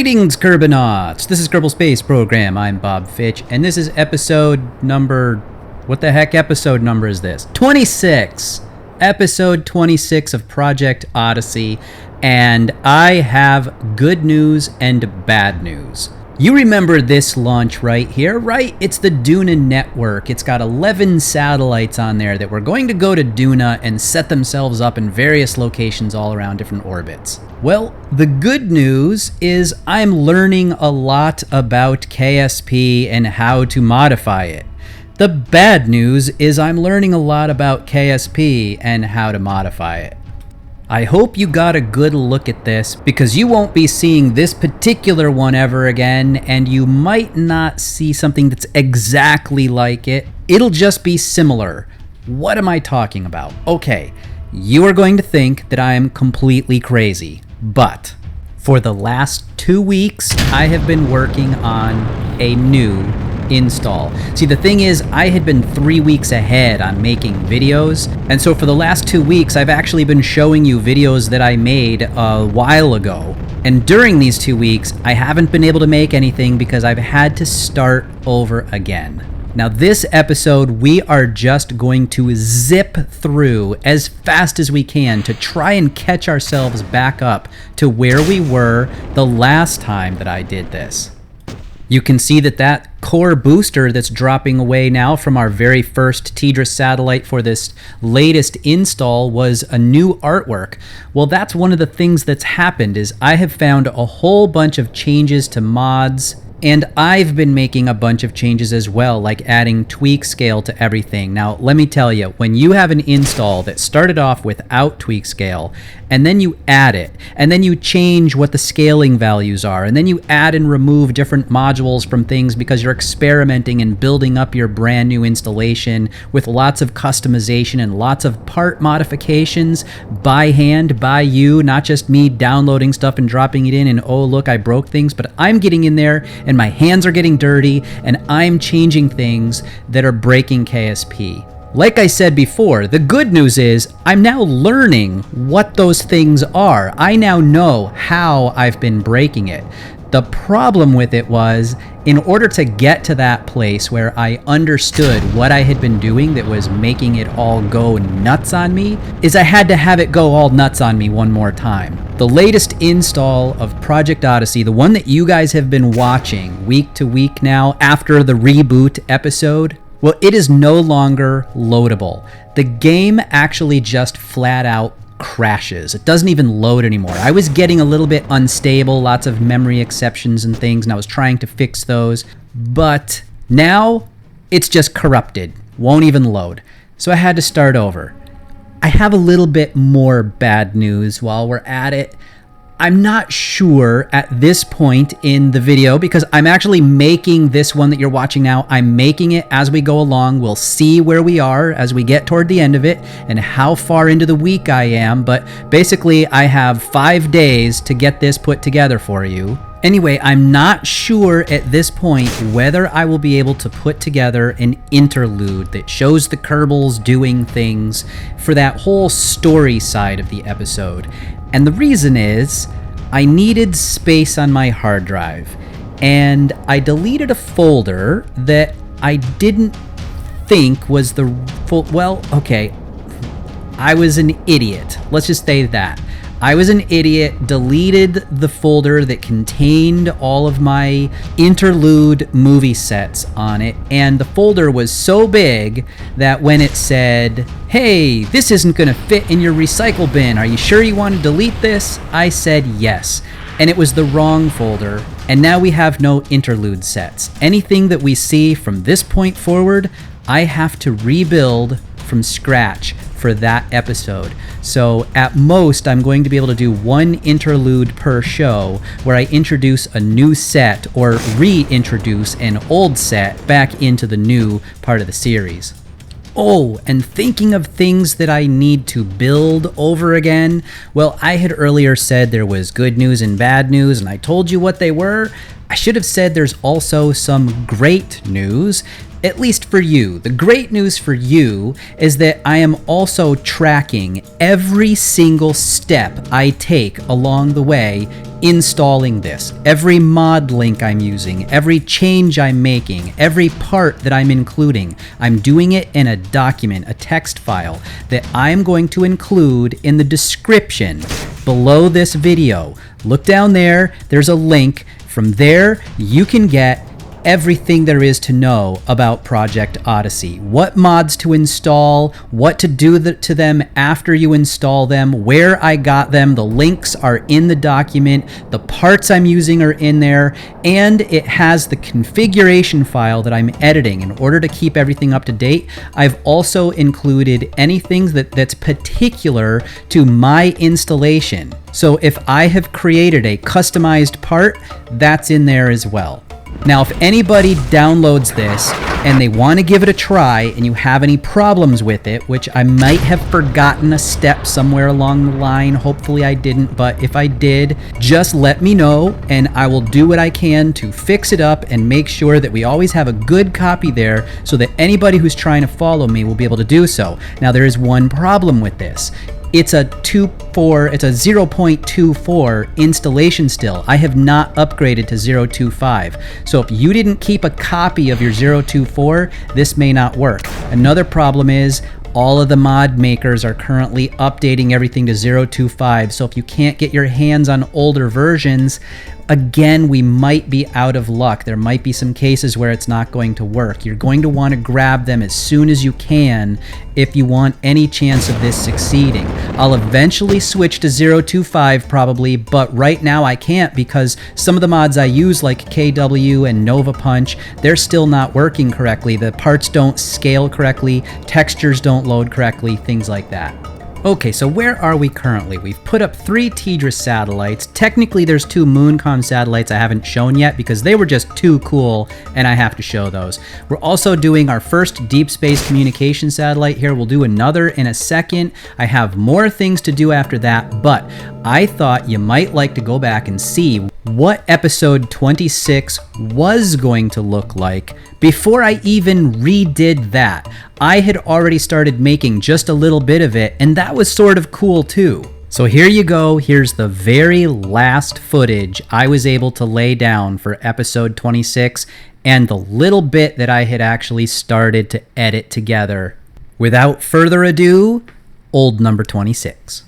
Greetings, Kerbonauts! This is Kerbal Space Program. I'm Bob Fitch, and this is episode number... What the heck episode number is this? 26! Episode 26 of Project Odyssey, and I have good news and bad news. You remember this launch right here, right? It's the Duna network. It's got 11 satellites on there that were going to go to Duna and set themselves up in various locations all around different orbits. Well, the good news is I'm learning a lot about KSP and how to modify it. The bad news is I'm learning a lot about KSP and how to modify it. I hope you got a good look at this, because you won't be seeing this particular one ever again, and you might not see something that's exactly like it. It'll just be similar. What am I talking about? Okay, you are going to think that I am completely crazy, but for the last 2 weeks, I have been working on a new install. See, the thing is, I had been 3 weeks ahead on making videos, and so for the last 2 weeks I've actually been showing you videos that I made a while ago, and during these 2 weeks I haven't been able to make anything because I've had to start over again. Now this episode we are just going to zip through as fast as we can to try and catch ourselves back up to where we were the last time that I did this. You can see that core booster that's dropping away now from our very first TDRS satellite for this latest install was a new artwork. Well, that's one of the things that's happened is I have found a whole bunch of changes to mods, and I've been making a bunch of changes as well, like adding tweak scale to everything. Now, let me tell you, when you have an install that started off without tweak scale, and then you add it, and then you change what the scaling values are, and then you add and remove different modules from things because you're experimenting and building up your brand new installation with lots of customization and lots of part modifications by hand, by you, not just me downloading stuff and dropping it in and, oh, look, I broke things, but I'm getting in there and my hands are getting dirty and I'm changing things that are breaking KSP. Like I said before, the good news is I'm now learning what those things are. I now know how I've been breaking it. The problem with it was, in order to get to that place where I understood what I had been doing that was making it all go nuts on me, is I had to have it go all nuts on me one more time. The latest install of Project Odyssey, the one that you guys have been watching week to week now after the reboot episode, well, it is no longer loadable. The game actually just flat out crashes. It doesn't even load anymore. I was getting a little bit unstable, lots of memory exceptions and things, and I was trying to fix those, but now it's just corrupted. Won't even load. So I had to start over. I have a little bit more bad news while we're at it. I'm not sure at this point in the video, because I'm actually making this one that you're watching now. I'm making it as we go along. We'll see where we are as we get toward the end of it and how far into the week I am. But basically, I have 5 days to get this put together for you. Anyway, I'm not sure at this point whether I will be able to put together an interlude that shows the Kerbals doing things for that whole story side of the episode. And the reason is, I needed space on my hard drive, and I deleted a folder that I didn't think was the well, okay, I was an idiot. Let's just say that. I was an idiot, deleted the folder that contained all of my interlude movie sets on it, and the folder was so big that when it said, hey, this isn't going to fit in your recycle bin, are you sure you want to delete this? I said yes, and it was the wrong folder, and now we have no interlude sets. Anything that we see from this point forward, I have to rebuild from scratch for that episode. So at most, I'm going to be able to do one interlude per show where I introduce a new set or reintroduce an old set back into the new part of the series. Oh, and thinking of things that I need to build over again, well, I had earlier said there was good news and bad news, and I told you what they were. I should have said there's also some great news, at least for you. The great news for you is that I am also tracking every single step I take along the way installing this. Every mod link I'm using, every change I'm making, every part that I'm including, I'm doing it in a document, a text file that I'm going to include in the description below this video. Look down there, there's a link. From there, you can get everything there is to know about Project Odyssey. What mods to install, what to do to them after you install them, where I got them, the links are in the document, the parts I'm using are in there, and it has the configuration file that I'm editing. In order to keep everything up to date, I've also included anything that's particular to my installation. So if I have created a customized part, that's in there as well. Now, if anybody downloads this and they want to give it a try and you have any problems with it, which I might have forgotten a step somewhere along the line, hopefully I didn't, but if I did, just let me know and I will do what I can to fix it up and make sure that we always have a good copy there so that anybody who's trying to follow me will be able to do so. Now, there is one problem with this. It's a 0.24 installation still. I have not upgraded to 0.25. So if you didn't keep a copy of your 0.24, this may not work. Another problem is all of the mod makers are currently updating everything to 0.25. So if you can't get your hands on older versions, again, we might be out of luck. There might be some cases where it's not going to work. You're going to want to grab them as soon as you can if you want any chance of this succeeding. I'll eventually switch to 0.25 probably, but right now I can't because some of the mods I use like KW and Nova Punch, they're still not working correctly. The parts don't scale correctly, textures don't load correctly, things like that. Okay, so where are we currently? We've put up 3 TDRS satellites. Technically, there's 2 Mooncom satellites I haven't shown yet because they were just too cool and I have to show those. We're also doing our first deep space communication satellite here. We'll do another in a second. I have more things to do after that, but I thought you might like to go back and see what episode 26 was going to look like before I even redid that. I had already started making just a little bit of it, and that was sort of cool too. So here you go. Here's the very last footage I was able to lay down for episode 26 and the little bit that I had actually started to edit together. Without further ado, old number 26.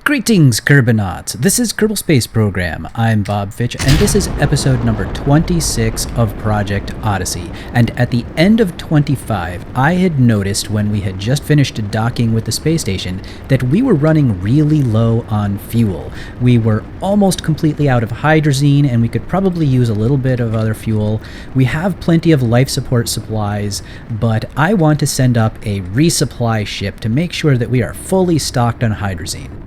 Greetings, Kerbonauts. This is Kerbal Space Program. I'm Bob Fitch, and this is episode number 26 of Project Odyssey. And at the end of 25, I had noticed when we had just finished docking with the space station that we were running really low on fuel. We were almost completely out of hydrazine, and we could probably use a little bit of other fuel. We have plenty of life support supplies, but I want to send up a resupply ship to make sure that we are fully stocked on hydrazine.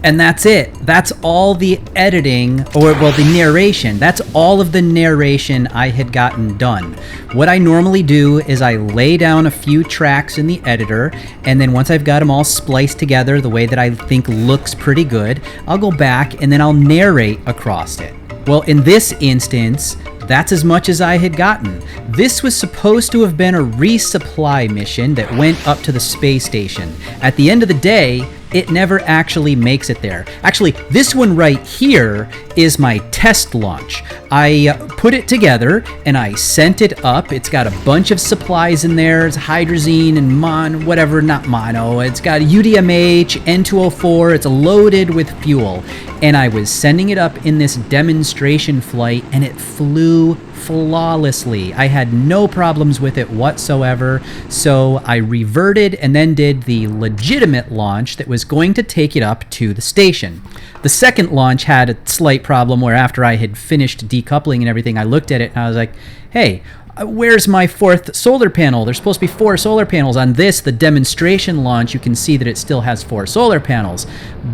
And that's it. That's all the editing, the narration. That's all of the narration I had gotten done. What I normally do is I lay down a few tracks in the editor, and then once I've got them all spliced together the way that I think looks pretty good, I'll go back and then I'll narrate across it. Well, in this instance, that's as much as I had gotten. This was supposed to have been a resupply mission that went up to the space station. At the end of the day, it never actually makes it there. Actually, this one right here is my test launch. I put it together and I sent it up. It's got a bunch of supplies in there. It's hydrazine and not mono. It's got UDMH, N2O4. It's loaded with fuel. And I was sending it up in this demonstration flight and it flew flawlessly. I had no problems with it whatsoever. So I reverted and then did the legitimate launch that was going to take it up to the station. The second launch had a slight problem where after I had finished decoupling and everything, I looked at it and I was like, hey, where's my 4th solar panel? There's supposed to be 4 solar panels. On this, the demonstration launch, you can see that it still has 4 solar panels.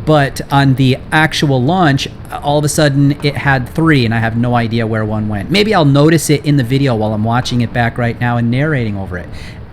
But on the actual launch, all of a sudden it had 3 and I have no idea where one went. Maybe I'll notice it in the video while I'm watching it back right now and narrating over it.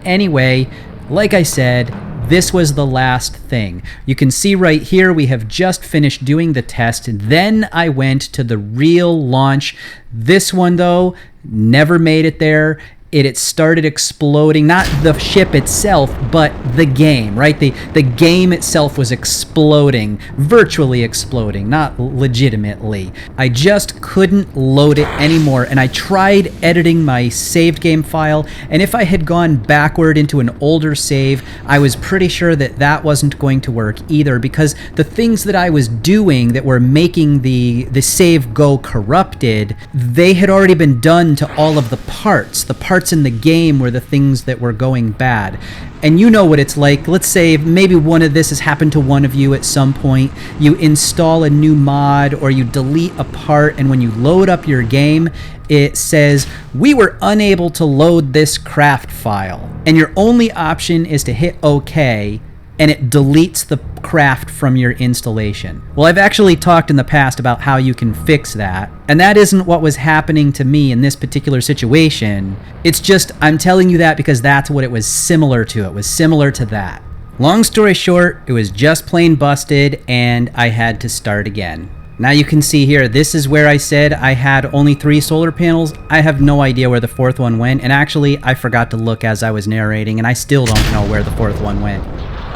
Anyway, like I said, this was the last thing. You can see right here we have just finished doing the test. Then I went to the real launch. This one though never made it there. it started exploding. Not the ship itself, but the game, right? The game itself was exploding, virtually exploding, not legitimately. I just couldn't load it anymore, and I tried editing my saved game file, and if I had gone backward into an older save, I was pretty sure that that wasn't going to work either, because the things that I was doing that were making the save go corrupted, they had already been done to all of the parts. The parts in the game were the things that were going bad. And you know what it's like. Let's say maybe one of this has happened to one of you at some point. You install a new mod or you delete a part, and when you load up your game, it says, "We were unable to load this craft file." And your only option is to hit OK, and it deletes the craft from your installation. Well, I've actually talked in the past about how you can fix that, and that isn't what was happening to me in this particular situation. It's just, I'm telling you that because that's what it was similar to. It was similar to that. Long story short, it was just plain busted, and I had to start again. Now you can see here, this is where I said I had only 3 solar panels. I have no idea where the 4th one went, and actually, I forgot to look as I was narrating, and I still don't know where the 4th one went.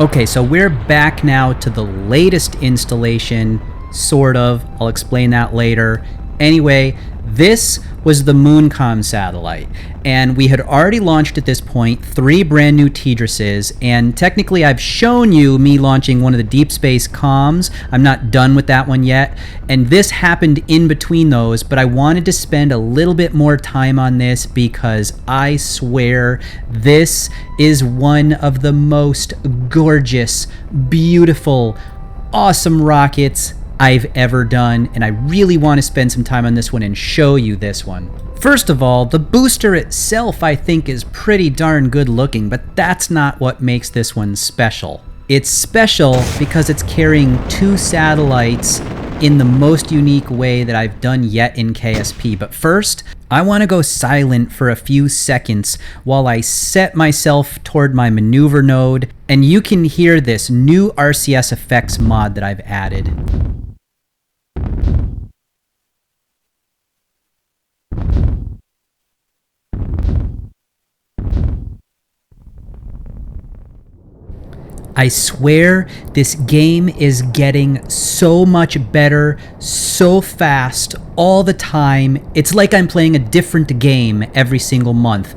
Okay, so we're back now to the latest installation, sort of. I'll explain that later. Anyway, this was the Mooncom satellite, and we had already launched at this point 3 brand new TDRSs, and technically I've shown you me launching one of the deep space comms. I'm not done with that one yet, and this happened in between those, but I wanted to spend a little bit more time on this because I swear this is one of the most gorgeous, beautiful, awesome rockets I've ever done, and I really want to spend some time on this one and show you this one. First of all, the booster itself I think is pretty darn good looking, but that's not what makes this one special. It's special because it's carrying 2 satellites in the most unique way that I've done yet in KSP. But first, I want to go silent for a few seconds while I set myself toward my maneuver node, and you can hear this new RCS effects mod that I've added. I swear this game is getting so much better, so fast, all the time. It's like I'm playing a different game every single month.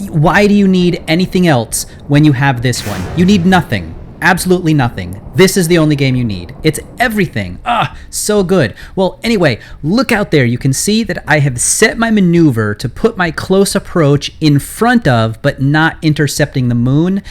Why do you need anything else when you have this one? You need nothing. Absolutely nothing. This is the only game you need. It's everything. So good. Well, anyway, look out there. You can see that I have set my maneuver to put my close approach in front of, but not intercepting the moon.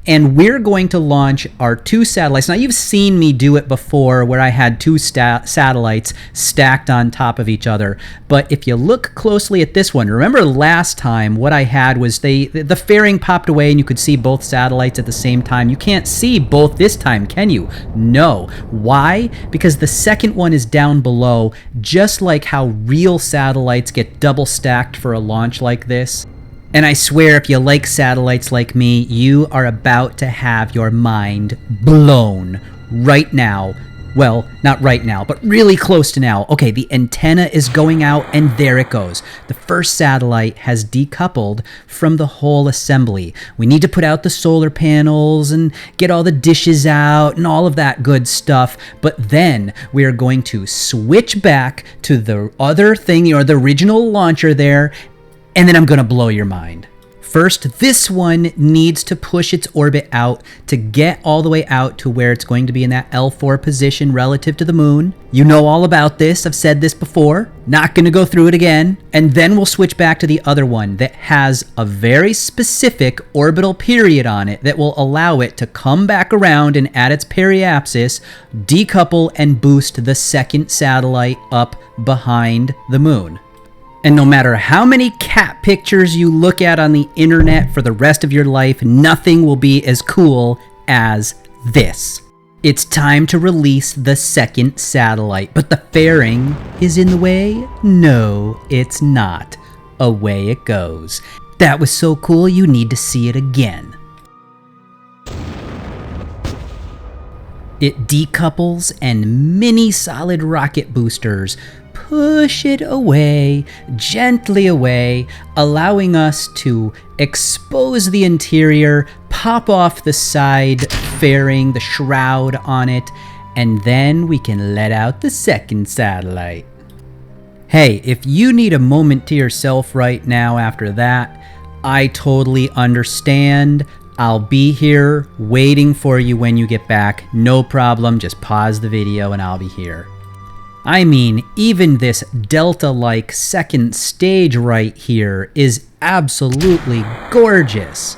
And we're going to launch our 2 satellites. Now, you've seen me do it before where I had 2 satellites stacked on top of each other. But if you look closely at this one, remember last time what I had was the fairing popped away and you could see both satellites at the same time. You can't see both this time, can you? No. Why? Because the second one is down below, just like how real satellites get double stacked for a launch like this. And I swear, if you like satellites like me, you are about to have your mind blown right now. Well, not right now, but really close to now. Okay, the antenna is going out, and there it goes. The first satellite has decoupled from the whole assembly. We need to put out the solar panels and get all the dishes out and all of that good stuff. But then we are going to switch back to the other thing, or the original launcher there, and then I'm going to blow your mind. First, this one needs to push its orbit out to get all the way out to where it's going to be in that L4 position relative to the moon. You know all about this. I've said this before. Not going to go through it again. And then we'll switch back to the other one that has a very specific orbital period on it that will allow it to come back around and at its periapsis, decouple and boost the second satellite up behind the moon. And no matter how many cat pictures you look at on the internet for the rest of your life, nothing will be as cool as this. It's time to release the second satellite, but the fairing is in the way? No, it's not. Away it goes. That was so cool, you need to see it again. It decouples, and mini solid rocket boosters push it away, gently away, allowing us to expose the interior, pop off the side fairing, the shroud on it, and then we can let out the second satellite. Hey, if you need a moment to yourself right now after that, I totally understand. I'll be here waiting for you when you get back. No problem, just pause the video and I'll be here. I mean, even this Delta-like second stage right here is absolutely gorgeous.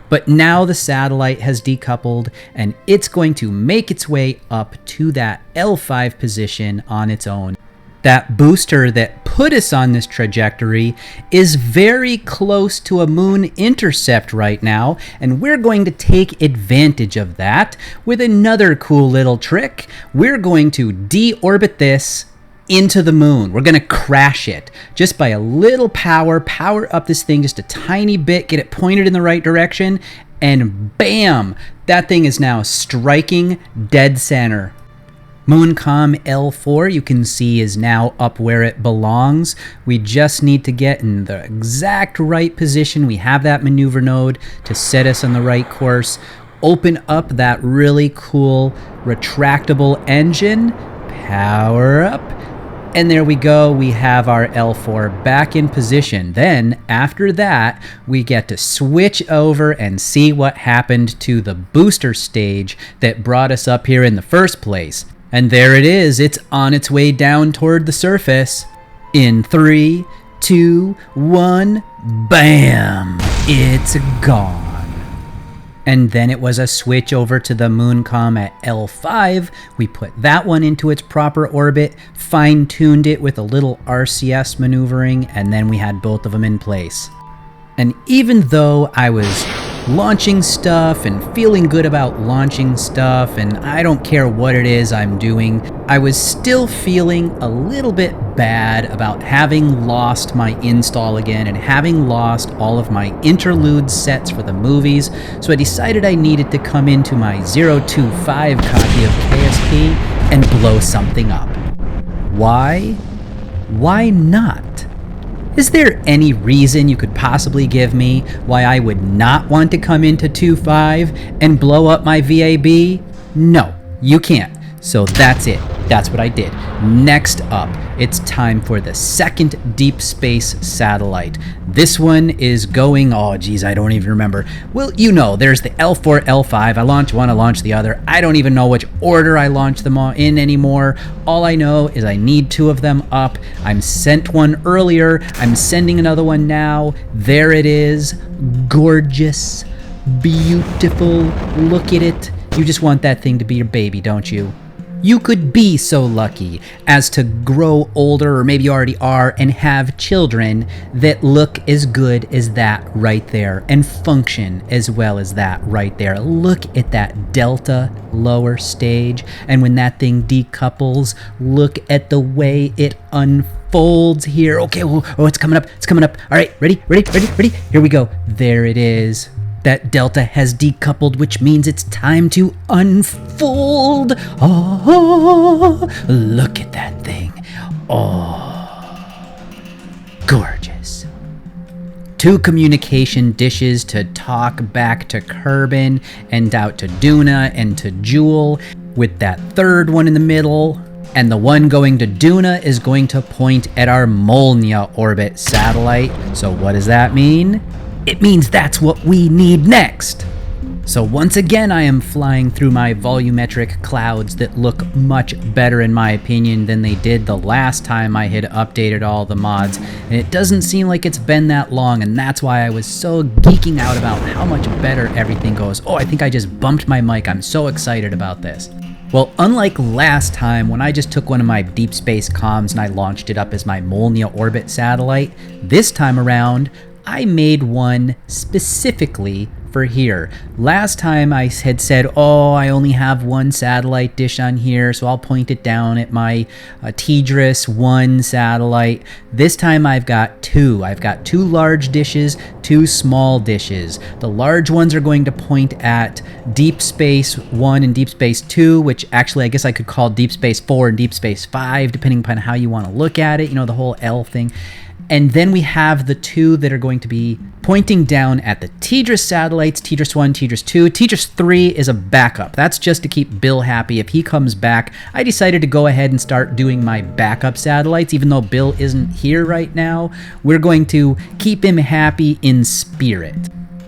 But now the satellite has decoupled and it's going to make its way up to that L5 position on its own. That booster that put us on this trajectory is very close to a moon intercept right now, and we're going to take advantage of that with another cool little trick. We're going to deorbit this into the moon. We're going to crash it just by a little power up this thing just a tiny bit, get it pointed in the right direction, and bam, that thing is now striking dead center. Mooncom L4, you can see, is now up where it belongs. We just need to get in the exact right position. We have that maneuver node to set us on the right course. Open up that really cool retractable engine. Power up. And there we go. We have our L4 back in position. Then, after that, we get to switch over and see what happened to the booster stage that brought us up here in the first place. And there it is. It's on its way down toward the surface. In 3, 2, 1, bam! It's gone. And then it was a switch over to the Mooncom at L5. We put that one into its proper orbit, fine-tuned it with a little RCS maneuvering, and then we had both of them in place. And even though I was launching stuff and feeling good about launching stuff, and I don't care what it is I'm doing, I was still feeling a little bit bad about having lost my install again and having lost all of my interlude sets for the movies, so I decided I needed to come into my 025 copy of KSP and blow something up. Why? Why not? Is there any reason you could possibly give me why I would not want to come into 2.5 and blow up my VAB? No, you can't. So that's it. That's what I did. Next up, it's time for the second deep space satellite. This one is going, oh geez, I don't even remember. Well, you know, there's the L4, L5. I launch one, I launch the other. I don't even know which order I launch them all in anymore. All I know is I need 2 of them up. I'm sent one earlier. I'm sending another one now. There it is. Gorgeous. Beautiful. Look at it. You just want that thing to be your baby, don't you? You could be so lucky as to grow older, or maybe you already are, and have children that look as good as that right there and function as well as that right there. Look at that Delta lower stage, and when that thing decouples, look at the way it unfolds here. Okay, oh, it's coming up, it's coming up. All right, ready? Here we go. There it is. That Delta has decoupled, which means it's time to unfold. Oh, look at that thing. Oh, gorgeous. 2 communication dishes to talk back to Kerbin and out to Duna and to Jewel, with that third one in the middle. And the one going to Duna is going to point at our Molnia orbit satellite. So what does that mean? It means that's what we need next. So once again, I am flying through my volumetric clouds that look much better in my opinion than they did the last time I had updated all the mods. And it doesn't seem like it's been that long, and that's why I was so geeking out about how much better everything goes. Oh, I think I just bumped my mic. I'm so excited about this. Well, unlike last time when I just took one of my deep space comms and I launched it up as my Molnia orbit satellite, this time around, I made one specifically for here. Last time I had said, oh, I only have one satellite dish on here, so I'll point it down at my TDRS 1 satellite. This time I've got two. I've got two large dishes, two small dishes. The large ones are going to point at Deep Space 1 and Deep Space 2, which actually I guess I could call Deep Space 4 and Deep Space 5, depending upon how you want to look at it, you know, the whole L thing. And then we have the two that are going to be pointing down at the TDRS satellites, TDRS 1, TDRS 2. TDRS 3 is a backup. That's just to keep Bill happy. If he comes back, I decided to go ahead and start doing my backup satellites. Even though Bill isn't here right now, we're going to keep him happy in spirit.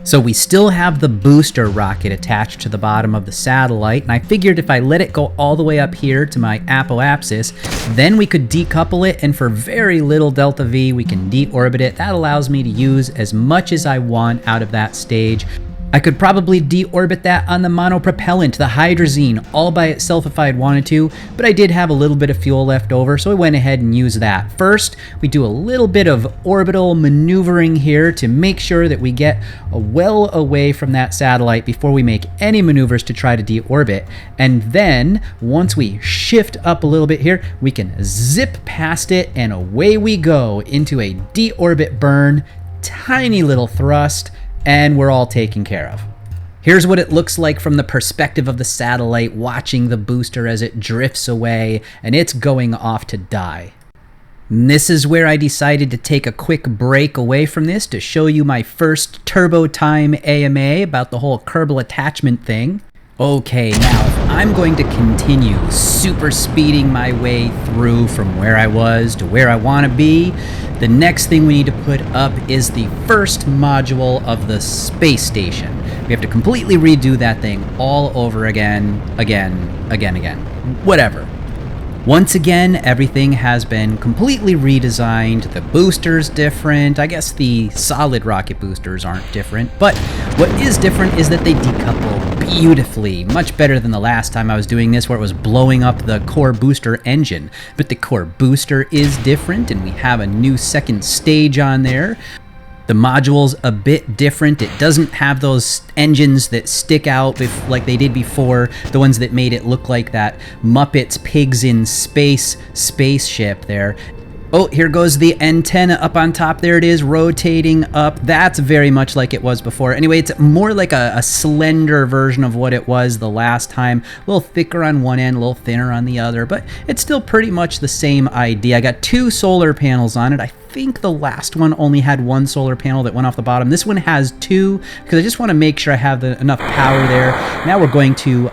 So we still have the booster rocket attached to the bottom of the satellite, and I figured if I let it go all the way up here to my apoapsis, then we could decouple it, and for very little delta V, we can deorbit it. That allows me to use as much as I want out of that stage. I could probably deorbit that on the monopropellant, the hydrazine, all by itself if I had wanted to, but I did have a little bit of fuel left over, so I went ahead and used that. First, we do a little bit of orbital maneuvering here to make sure that we get well away from that satellite before we make any maneuvers to try to deorbit. And then, once we shift up a little bit here, we can zip past it, and away we go into a deorbit burn, tiny little thrust, and we're all taken care of. Here's what it looks like from the perspective of the satellite watching the booster as it drifts away and it's going off to die. And this is where I decided to take a quick break away from this to show you my first Turbo Time AMA about the whole Kerbal attachment thing. Okay, now if I'm going to continue super speeding my way through from where I was to where I want to be, the next thing we need to put up is the first module of the space station. We have to completely redo that thing all over again, whatever. Once again, everything has been completely redesigned. The booster's different. I guess the solid rocket boosters aren't different. But what is different is that they decouple beautifully. Much better than the last time I was doing this where it was blowing up the core booster engine. But the core booster is different and we have a new second stage on there. The module's a bit different. It doesn't have those engines that stick out like they did before, the ones that made it look like that Muppets Pigs in Space spaceship there. Oh, here goes the antenna up on top. There it is, rotating up. That's very much like it was before. Anyway, it's more like a slender version of what it was the last time. A little thicker on one end, a little thinner on the other, but it's still pretty much the same idea. I got two solar panels on it. I think the last one only had one solar panel that went off the bottom. This one has two because I just want to make sure I have enough power there. Now we're going to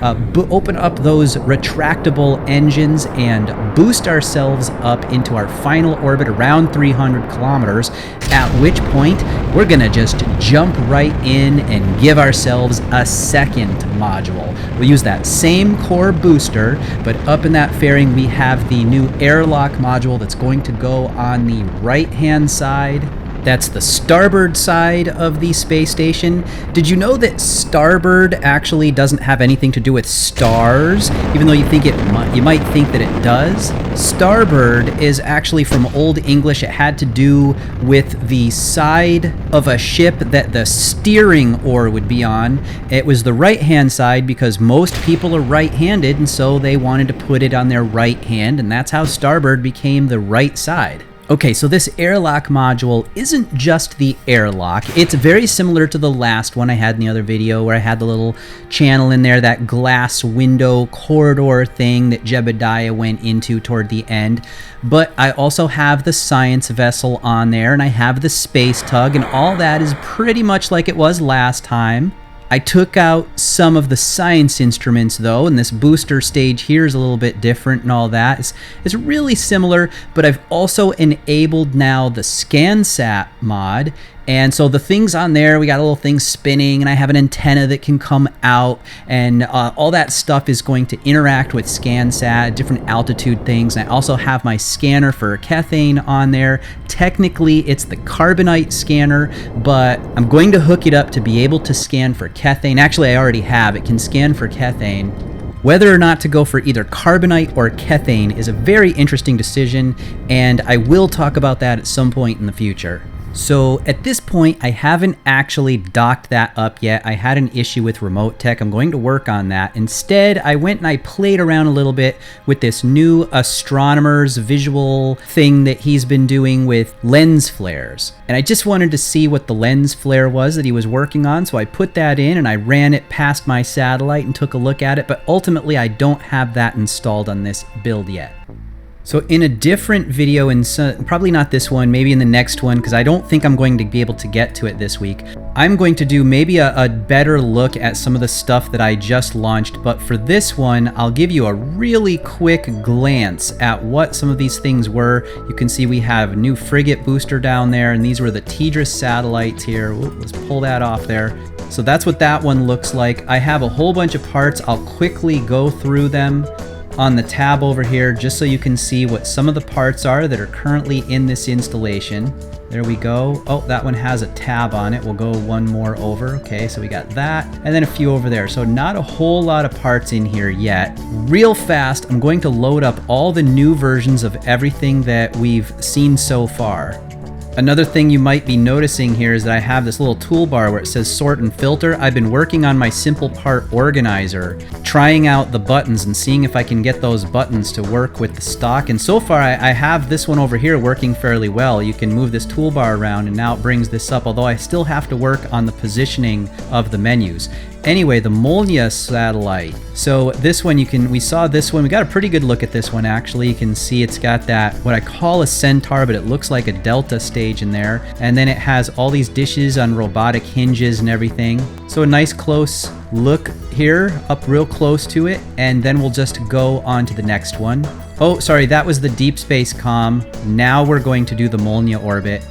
open up those retractable engines and boost ourselves up into our final orbit around 300 kilometers, at which point we're going to just jump right in and give ourselves a second module. We'll use that same core booster, but up in that fairing we have the new airlock module that's going to go on the right-hand side. That's the starboard side of the space station. Did you know that starboard actually doesn't have anything to do with stars, even though you might think that it does? Starboard is actually from Old English. It had to do with the side of a ship that the steering oar would be on. It was the right-hand side because most people are right-handed, and so they wanted to put it on their right hand, and that's how starboard became the right side. Okay, so this airlock module isn't just the airlock. It's very similar to the last one I had in the other video where I had the little channel in there, that glass window corridor thing that Jebediah went into toward the end. But I also have the science vessel on there, and I have the space tug, and all that is pretty much like it was last time. I took out some of the science instruments though, and this booster stage here is a little bit different and all that. It's really similar, but I've also enabled now the ScanSat mod. And so the things on there, we got a little thing spinning, and I have an antenna that can come out, and all that stuff is going to interact with ScanSat, different altitude things. And I also have my scanner for Cathane on there. Technically, it's the carbonite scanner, but I'm going to hook it up to be able to scan for Cathane. Actually, I already have. It can scan for Cathane. Whether or not to go for either carbonite or Cathane is a very interesting decision, and I will talk about that at some point in the future. So at this point, I haven't actually docked that up yet. I had an issue with Remote Tech. I'm going to work on that. Instead, I went and I played around a little bit with this new astronomer's visual thing that he's been doing with lens flares. And I just wanted to see what the lens flare was that he was working on. So I put that in and I ran it past my satellite and took a look at it. But ultimately, I don't have that installed on this build yet. So in a different video, probably not this one, maybe in the next one, because I don't think I'm going to be able to get to it this week, I'm going to do maybe a better look at some of the stuff that I just launched. But for this one, I'll give you a really quick glance at what some of these things were. You can see we have a new frigate booster down there, and these were the Tidris satellites here. Ooh, let's pull that off there. So that's what that one looks like. I have a whole bunch of parts. I'll quickly go through them on the tab over here just so you can see what some of the parts are that are currently in this installation. There we go. Oh, that one has a tab on it. We'll go one more over. Okay, so we got that, and then a few over there. So not a whole lot of parts in here yet. Real fast, I'm going to load up all the new versions of everything that we've seen so far. Another thing you might be noticing here is that I have this little toolbar where it says sort and filter. I've been working on my simple part organizer, trying out the buttons and seeing if I can get those buttons to work with the stock. And so far I have this one over here working fairly well. You can move this toolbar around and now it brings this up, although I still have to work on the positioning of the menus. Anyway, the Molnia satellite. So this one we saw this one. We got a pretty good look at this one actually. You can see it's got that, what I call a centaur, but it looks like a delta stage in there. And then it has all these dishes on robotic hinges and everything. So a nice close look here, up real close to it. And then we'll just go on to the next one. Oh, sorry, that was the deep space comm. Now we're going to do the Molnia orbit.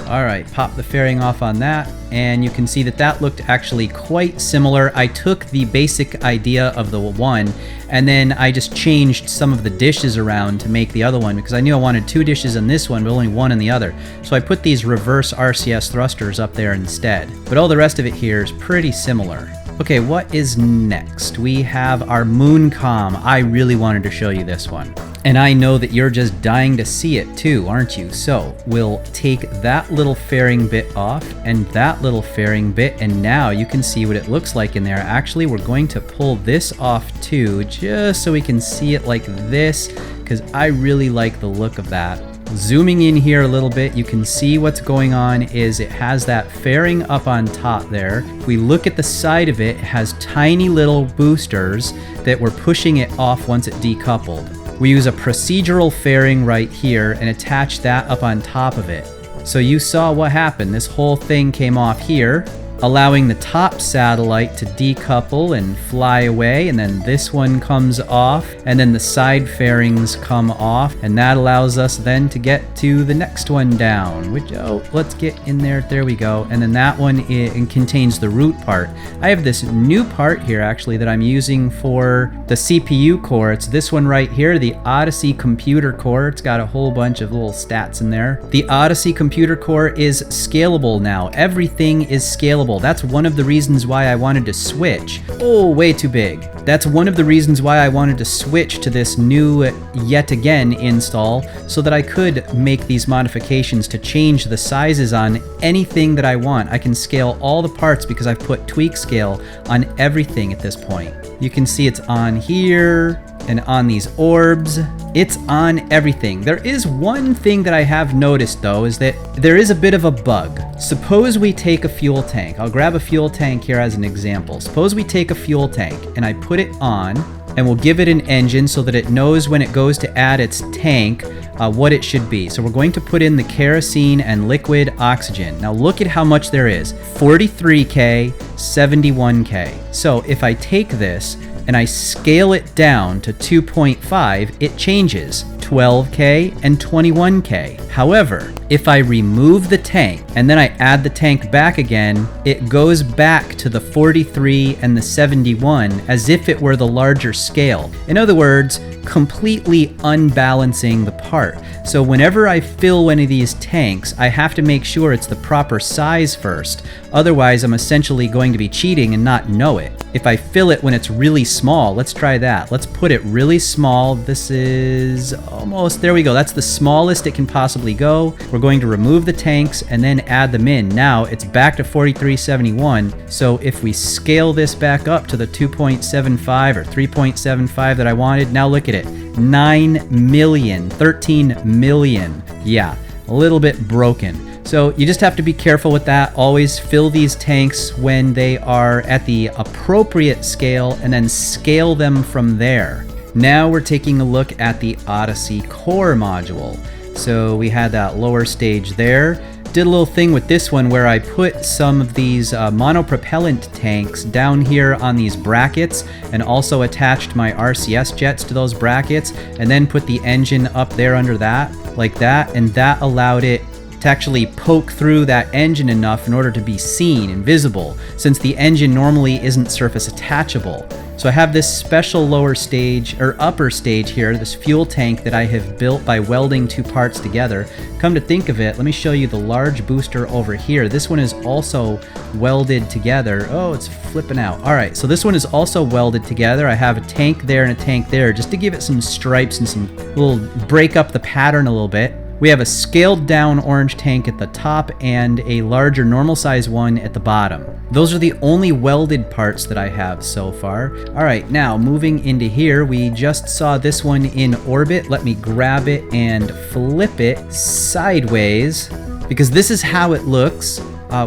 All right, pop the fairing off on that, and you can see that that looked actually quite similar. I took the basic idea of the one, and then I just changed some of the dishes around to make the other one, because I knew I wanted 2 dishes in this one, but only 1 in the other. So I put these reverse RCS thrusters up there instead. But all the rest of it here is pretty similar. Okay, what is next? We have our moon comm. I really wanted to show you this one. And I know that you're just dying to see it too, aren't you? So we'll take that little fairing bit off and that little fairing bit, and now you can see what it looks like in there. Actually, we're going to pull this off too, just so we can see it like this, because I really like the look of that. Zooming in here a little bit, you can see what's going on is it has that fairing up on top there. If we look at the side of it, it has tiny little boosters that were pushing it off once it decoupled. We use a procedural fairing right here and attach that up on top of it. So you saw what happened. This whole thing came off here, allowing the top satellite to decouple and fly away, and then this one comes off, and then the side fairings come off, and that allows us then to get to the next one down, which, oh, let's get in there. There we go. And then that one contains the root part. I have this new part here actually that I'm using for the CPU core. It's this one right here, the Odyssey computer core. It's got a whole bunch of little stats in there. The Odyssey computer core is scalable now. Everything is scalable. That's one of the reasons why I wanted to switch. Oh, way too big. That's one of the reasons why I wanted to switch to this new yet again install, so that I could make these modifications to change the sizes on anything that I want. I can scale all the parts because I've put tweak scale on everything at this point. You can see it's on here and on these orbs. It's on everything. There is one thing that I have noticed though, is that there is a bit of a bug. Suppose we take a fuel tank. I'll grab a fuel tank here as an example. Suppose we take a fuel tank and I put it on, and we'll give it an engine so that it knows when it goes to add its tank what it should be. So we're going to put in the kerosene and liquid oxygen. Now look at how much there is. 43K, 71K. So if I take this and I scale it down to 2.5, it changes 12K and 21K. However, if I remove the tank and then I add the tank back again, it goes back to the 43 and the 71 as if it were the larger scale. In other words, completely unbalancing the part. So whenever I fill one of these tanks, I have to make sure it's the proper size first. Otherwise, I'm essentially going to be cheating and not know it. If I fill it when it's really small, let's try that. Let's put it really small. This is almost, there we go. That's the smallest it can possibly go. We're we're going to remove the tanks and then add them in. Now it's back to 4371. So if we scale this back up to the 2.75 or 3.75 that I wanted, now look at it, 9 million, 13 million. Yeah, a little bit broken. So you just have to be careful with that. Always fill these tanks when they are at the appropriate scale and then scale them from there. Now we're taking a look at the Odyssey core module. So we had that lower stage there. Did a little thing with this one where I put some of these monopropellant tanks down here on these brackets and also attached my RCS jets to those brackets and then put the engine up there under that, like that, and that allowed it to actually poke through that engine enough in order to be seen and visible, since the engine normally isn't surface attachable. So I have this special lower stage, or upper stage here, this fuel tank that I have built by welding two parts together. Come to think of it, let me show you the large booster over here. This one is also welded together. Oh, it's flipping out. All right, so this one is also welded together. I have a tank there and a tank there, just to give it some stripes and some little break up the pattern a little bit. We have a scaled down orange tank at the top and a larger normal size one at the bottom. Those are the only welded parts that I have so far. All right, now moving into here, we just saw this one in orbit. Let me grab it and flip it sideways, because this is how it looks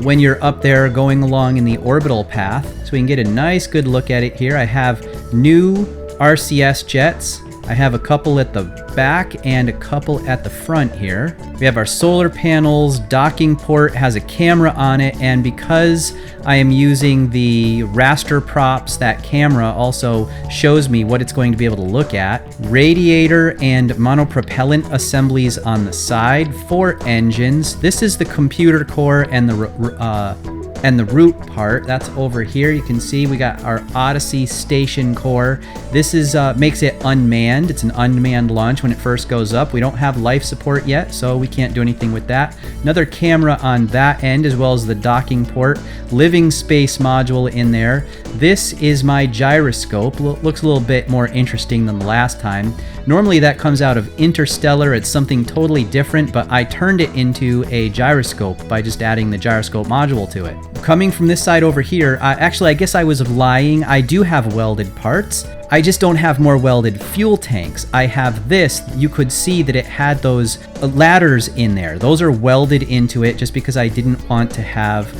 when you're up there going along in the orbital path. So we can get a nice good look at it here. I have new RCS jets. I have a couple at the back and a couple at the front here. We have our solar panels, docking port has a camera on it, and because I am using the raster props, that camera also shows me what it's going to be able to look at. Radiator and monopropellant assemblies on the side, 4 engines. This is the computer core and the root part. That's over here. You can see we got our Odyssey station core. This is makes it unmanned. It's an unmanned launch when it first goes up. We don't have life support yet, so we can't do anything with that. Another camera on that end, as well as the docking port. Living space module in there. This is my gyroscope. Looks a little bit more interesting than the last time. Normally that comes out of Interstellar. It's something totally different, but I turned it into a gyroscope by just adding the gyroscope module to it. Coming from this side over here, actually I guess I was lying. I do have welded parts. I just don't have more welded fuel tanks. I have this. You could see that it had those ladders in there. Those are welded into it just because I didn't want to have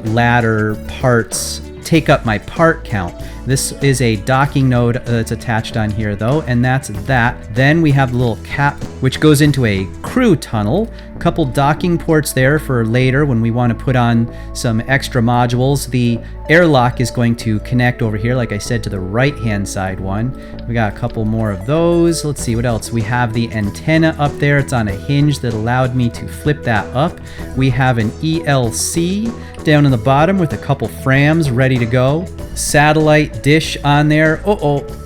ladder parts take up my part count. This is a docking node that's attached on here though, and that's that. Then we have the little cap which goes into a crew tunnel. A couple docking ports there for later when we want to put on some extra modules. The airlock is going to connect over here, like I said, to the right hand side one. We got a couple more of those. Let's see what else. We have the antenna up there. It's on a hinge that allowed me to flip that up. We have an ELC down in the bottom with a couple frams ready to go. Satellite dish on there.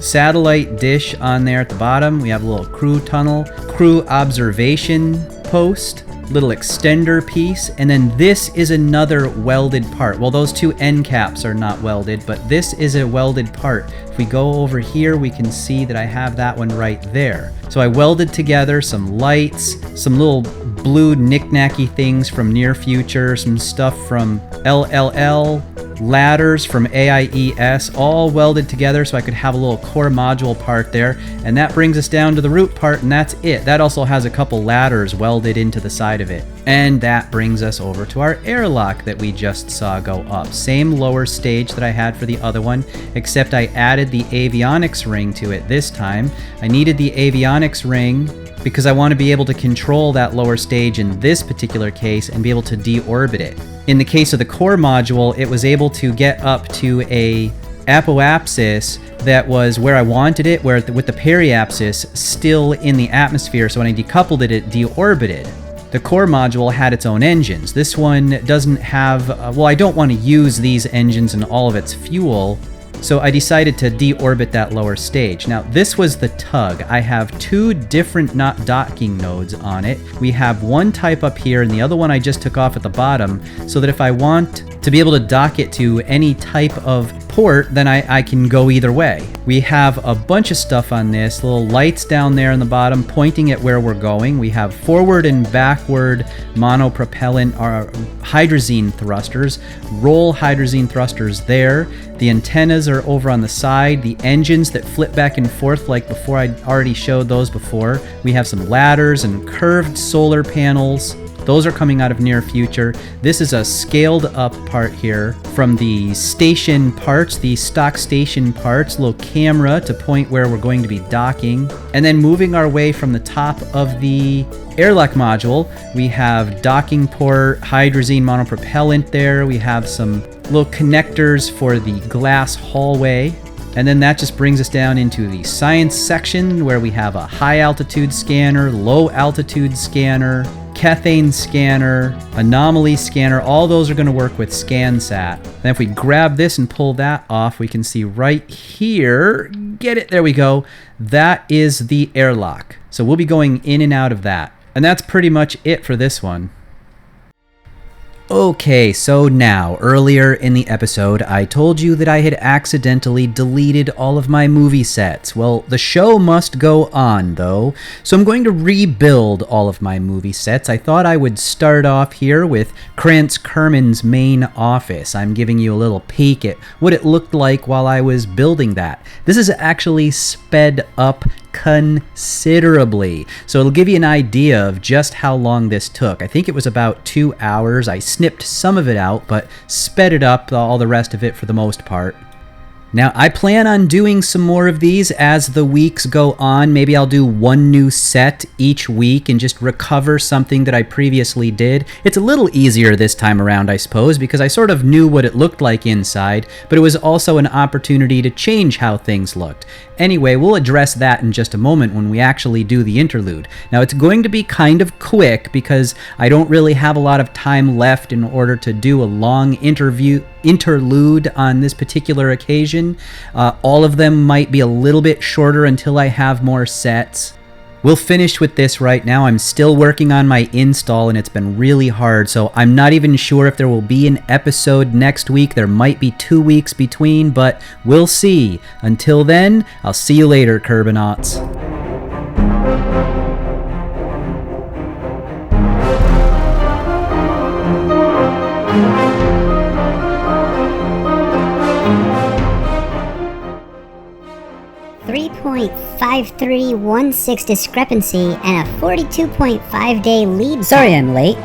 Satellite dish on there at the bottom. We have a little crew tunnel, crew observation post, little extender piece, and then this is another welded part. Well, those two end caps are not welded, but this is a welded part. If we go over here, we can see that I have that one right there. So I welded together some lights, some little blue knick-knacky things from Near Future, some stuff from LLL, ladders from AIES, all welded together so I could have a little core module part there. And that brings us down to the root part, and that's it. That also has a couple ladders welded into the side of it. And that brings us over to our airlock that we just saw go up. Same lower stage that I had for the other one, except I added the avionics ring to it this time. I needed the avionics ring because I want to be able to control that lower stage in this particular case and be able to deorbit it. In the case of the core module, it was able to get up to a apoapsis that was where I wanted it, where with the periapsis still in the atmosphere, so when I decoupled it, it deorbited. The core module had its own engines. This one doesn't have, well, I don't want to use these engines and all of its fuel, so I decided to deorbit that lower stage. Now, this was the tug. I have two different docking nodes on it. We have one type up here, and the other one I just took off at the bottom, so that if I want to be able to dock it to any type of port, then I can go either way. We have a bunch of stuff on this, little lights down there on the bottom pointing at where we're going. We have forward and backward monopropellant or hydrazine thrusters, roll hydrazine thrusters there. The antennas are over on the side, the engines that flip back and forth like before. I already showed those before. We have some ladders and curved solar panels. Those are coming out of near future. This is a scaled up part here from the station parts, the stock station parts, little camera to point where we're going to be docking. And then moving our way from the top of the airlock module, we have docking port, hydrazine monopropellant there. We have some little connectors for the glass hallway. And then that just brings us down into the science section where we have a high altitude scanner, low altitude scanner, Cathane scanner, anomaly scanner. All those are going to work with ScanSat. Then if we grab this and pull that off, we can see right here, get it, there we go. That is the airlock. So we'll be going in and out of that. And that's pretty much it for this one. Okay, so now, earlier in the episode, I told you that I had accidentally deleted all of my movie sets. Well, the show must go on, though, so I'm going to rebuild all of my movie sets. I thought I would start off here with Krantz Kerman's main office. I'm giving you a little peek at what it looked like while I was building that. This is actually sped up considerably, so it'll give you an idea of just how long this took. I think it was about 2 hours. I snipped some of it out, but sped it up, all the rest of it for the most part. Now, I plan on doing some more of these as the weeks go on. Maybe I'll do one new set each week and just recover something that I previously did. It's a little easier this time around, I suppose, because I sort of knew what it looked like inside, but it was also an opportunity to change how things looked. Anyway, we'll address that in just a moment when we actually do the interlude. Now, it's going to be kind of quick because I don't really have a lot of time left in order to do a long interlude on this particular occasion. All of them might be a little bit shorter until I have more sets. We'll finish with this right now. I'm still working on my install and it's been really hard, so I'm not even sure if there will be an episode next week. There might be 2 weeks between, but we'll see. Until then, I'll see you later, Kerbonauts. 3.5316 discrepancy and a 42.5 day lead. Sorry I'm late.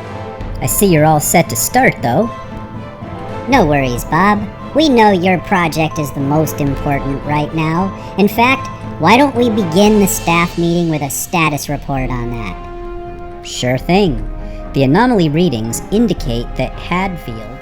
I see you're all set to start, though. No worries, Bob. We know your project is the most important right now. In fact, why don't we begin the staff meeting with a status report on that? Sure thing. The anomaly readings indicate that Hadfield